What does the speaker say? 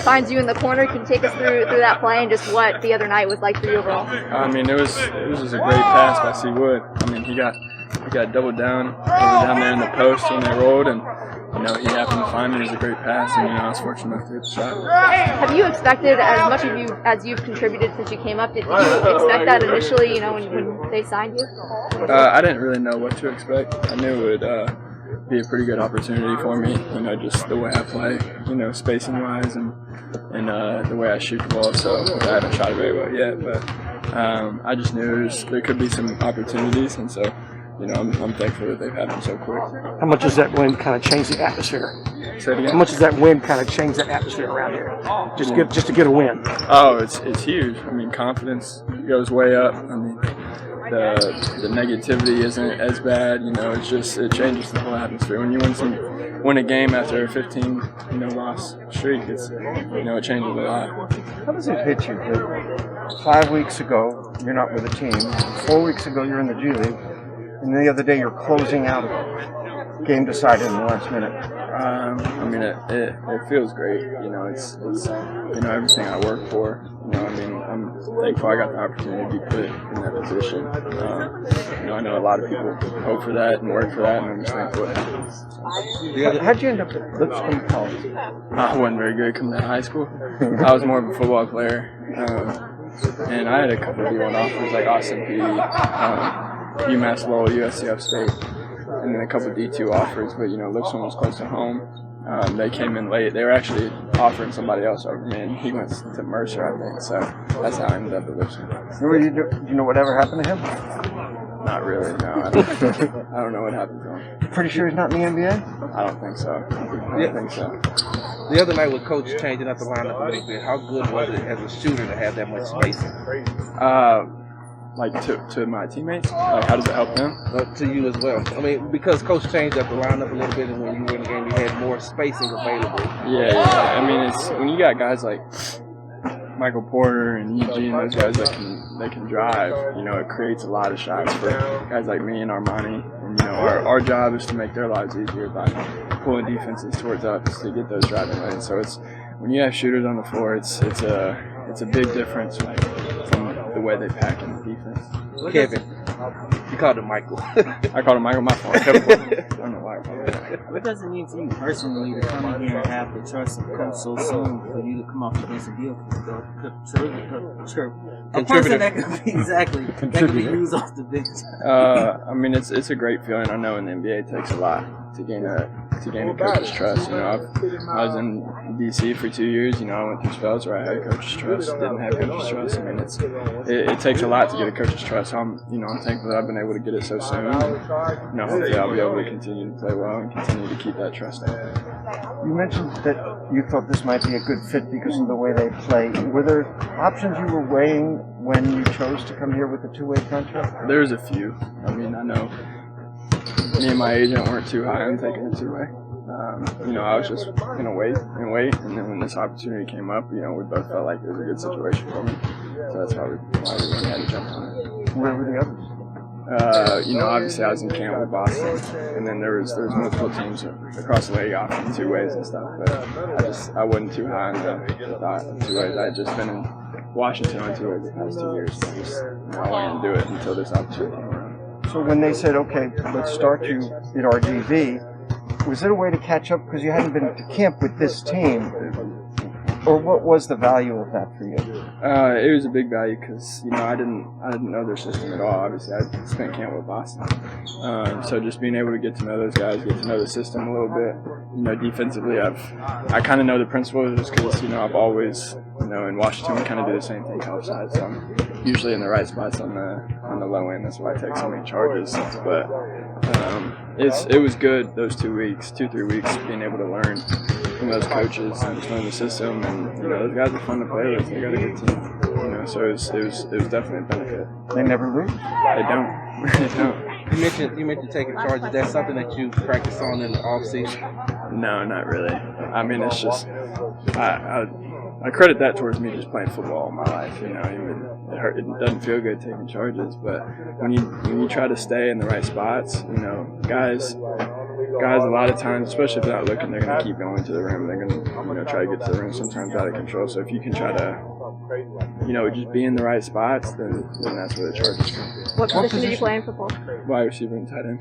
finds you in the corner. Can you take us through that play and just what the other night was like for you overall? I mean, it was just a great pass by C. Wood. I mean, he got doubled down there in the post when they rolled, and he happened to find me. It was a great pass, and I was fortunate enough to get the shot. Have you expected as much of you as you've contributed since you came up? Did you expect that initially? When they signed you? I didn't really know what to expect. I knew it would be a pretty good opportunity for me. Just the way I play, spacing wise, and the way I shoot the ball. So I haven't shot it very well yet, but I just knew there could be some opportunities, and so. I'm thankful that they've happened so quick. How much does that wind kind of change the atmosphere? Say it again? How much does that wind kind of change the atmosphere around here? Just to get a win. Oh, it's huge. I mean, confidence goes way up. I mean, the negativity isn't as bad. It changes the whole atmosphere. When you win a game after a 15 loss streak, it changes a lot. How does it hit you that 5 weeks ago you're not with the team, 4 weeks ago you're in the G League, and the other day you're closing out a game decided in the last minute? I mean, it feels great. It's everything I work for. I'm thankful I got the opportunity to be put in that position. I know a lot of people hope for that and work for that, and I'm just thankful it happens. How'd you end up at Lipscomb College? I wasn't very good coming out of high school. I was more of a football player, and I had a couple of D1 offers like Austin Peay, UMass Lowell, USC Upstate, and then a couple of D2 offers, but Lipscomb was close to home. They came in late. They were actually offering somebody else over me, and he went to Mercer, I think. So that's how I ended up at Lipscomb. Do you know whatever happened to him? Not really, no. I don't know what happened to him. Pretty sure he's not in the NBA? I don't think so. I don't think so. The other night with Coach changing up the lineup a little bit, how good was it as a shooter to have that much spacing? Like to my teammates? Like, how does it help them? To you as well. I mean, because Coach changed up the lineup a little bit, and when you were in the game, you had more spacing available. Yeah. I mean, it's when you got guys like Michael Porter and Eugene, those guys that can drive. It creates a lot of shots for guys like me and Armani. And our job is to make their lives easier by pulling defenses towards us to get those driving lanes. So it's when you have shooters on the floor, it's a big difference from the way they pack in the defense. Kevin. You called him Michael. I called him Michael, my fault. Kevin Porter. I don't know why I called him Michael. What does it mean to you personally to come in here and have the trust of coach so soon for you to come off against a deal? A person that could be that could be used off the bench. I mean, it's a great feeling. I know in the NBA it takes a lot to gain a coach's trust. I was in DC for 2 years. I went through spells where I had coach's trust, didn't have coach's trust. I mean, it takes a lot to get a coach's trust. I'm thankful that I've been able to get it so soon. And, hopefully I'll be able to continue to play well and continue to keep that trust up. You mentioned that you thought this might be a good fit because of the way they play. Were there options you were weighing when you chose to come here with a two-way contract? There's a few. I mean, I know me and my agent weren't too high on taking a two-way. I was just going to wait, and then when this opportunity came up, we both felt like it was a good situation for me. So that's why we had to jump on it. Where were the others? Obviously I was in camp with Boston, and then there was multiple teams across the league offering two ways and stuff, but I wasn't too high on the thought of two ways. I had just been in Washington on two ways the past 2 years, so I wanted to do it until this opportunity came around. So when they said, okay, let's start you at RGV, was it a way to catch up because you hadn't been to camp with this team? Or what was the value of that for you? It was a big value because I didn't know their system at all. Obviously, I spent camp with Boston, so just being able to get to know those guys, get to know the system a little bit. Defensively, I kind of know the principles just because I've always in Washington we kind of do the same thing outside. So I'm usually in the right spots on the low end. That's why I take so many charges. But it was good those 2 weeks, 2-3 weeks, being able to learn from those coaches and just learn the system. And those guys are fun to play with. They got a good team. So it was definitely a benefit. They never lose. They don't. They don't. You mentioned taking charges. That's something that you practice on in the off season. No, not really. I mean, it's just I credit that towards me just playing football all my life. It doesn't feel good taking charges, but when you try to stay in the right spots, guys guys, a lot of times, especially if they're not looking, they're going to keep going to the rim. They're going to try to get to the rim sometimes out of control. So if you can try to, just be in the right spots, then that's where the charges come. What position did you play in football? Wide receiver and tight end.